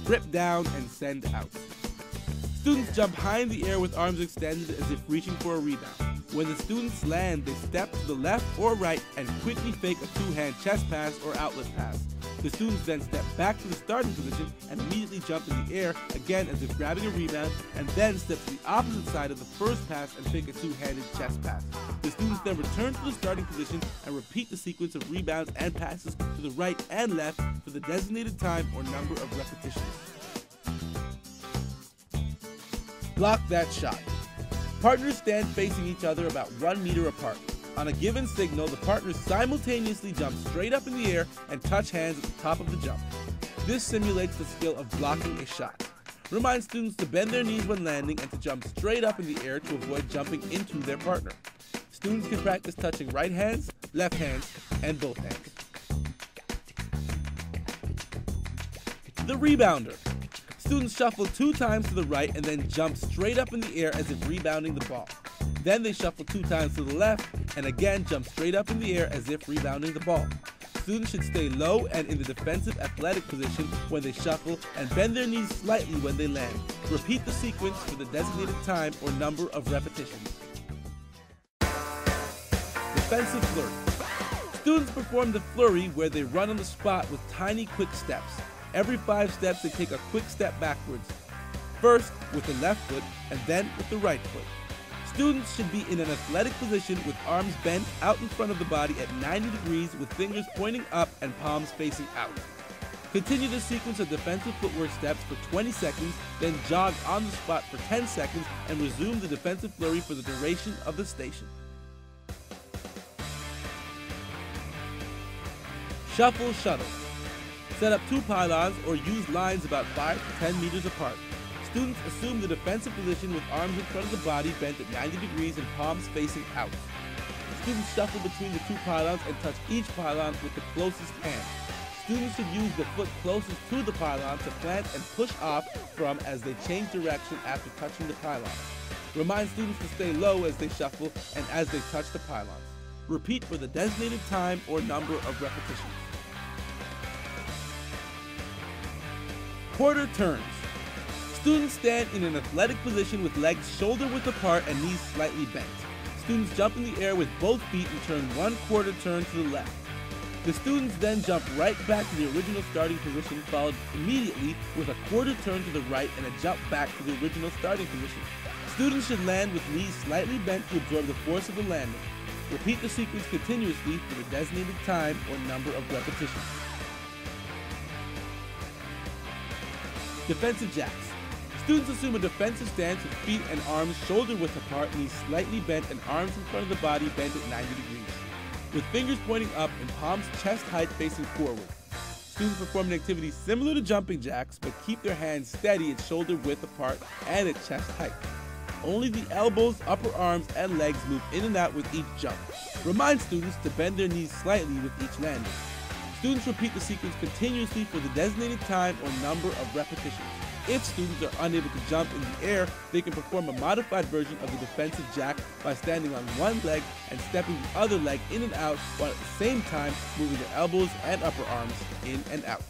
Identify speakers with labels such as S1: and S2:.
S1: grip down, and send out. Students jump high in the air with arms extended as if reaching for a rebound. When the students land, they step to the left or right and quickly fake a two-hand chest pass or outlet pass. The students then step back to the starting position and immediately jump in the air, again as if grabbing a rebound, and then step to the opposite side of the first pass and fake a two-handed chest pass. The students then return to the starting position and repeat the sequence of rebounds and passes to the right and left for the designated time or number of repetitions. Block that shot. Partners stand facing each other about 1 meter apart. On a given signal, the partners simultaneously jump straight up in the air and touch hands at the top of the jump. This simulates the skill of blocking a shot. Remind students to bend their knees when landing and to jump straight up in the air to avoid jumping into their partner. Students can practice touching right hands, left hands, and both hands. The rebounder. Students shuffle 2 times to the right and then jump straight up in the air as if rebounding the ball. Then they shuffle 2 times to the left and again jump straight up in the air as if rebounding the ball. Students should stay low and in the defensive athletic position when they shuffle and bend their knees slightly when they land. Repeat the sequence for the designated time or number of repetitions. Defensive flurry. Students perform the flurry where they run on the spot with tiny quick steps. Every 5 steps, they take a quick step backwards, first with the left foot and then with the right foot. Students should be in an athletic position with arms bent out in front of the body at 90 degrees with fingers pointing up and palms facing out. Continue the sequence of defensive footwork steps for 20 seconds, then jog on the spot for 10 seconds and resume the defensive flurry for the duration of the station. Shuffle shuttle. Set up 2 pylons or use lines about 5 to 10 meters apart. Students assume the defensive position with arms in front of the body bent at 90 degrees and palms facing out. Students shuffle between the 2 pylons and touch each pylon with the closest hand. Students should use the foot closest to the pylon to plant and push off from as they change direction after touching the pylon. Remind students to stay low as they shuffle and as they touch the pylons. Repeat for the designated time or number of repetitions. Quarter turns. Students stand in an athletic position with legs shoulder-width apart and knees slightly bent. Students jump in the air with both feet and turn 1/4 turn to the left. The students then jump right back to the original starting position, followed immediately with a 1/4 turn to the right and a jump back to the original starting position. Students should land with knees slightly bent to absorb the force of the landing. Repeat the sequence continuously for the designated time or number of repetitions. Defensive jacks. Students assume a defensive stance with feet and arms shoulder-width apart, knees slightly bent, and arms in front of the body bent at 90 degrees, with fingers pointing up and palms chest height facing forward. Students perform an activity similar to jumping jacks, but keep their hands steady at shoulder-width apart and at chest height. Only the elbows, upper arms, and legs move in and out with each jump. Remind students to bend their knees slightly with each landing. Students repeat the sequence continuously for the designated time or number of repetitions. If students are unable to jump in the air, they can perform a modified version of the defensive jack by standing on one leg and stepping the other leg in and out while at the same time moving their elbows and upper arms in and out.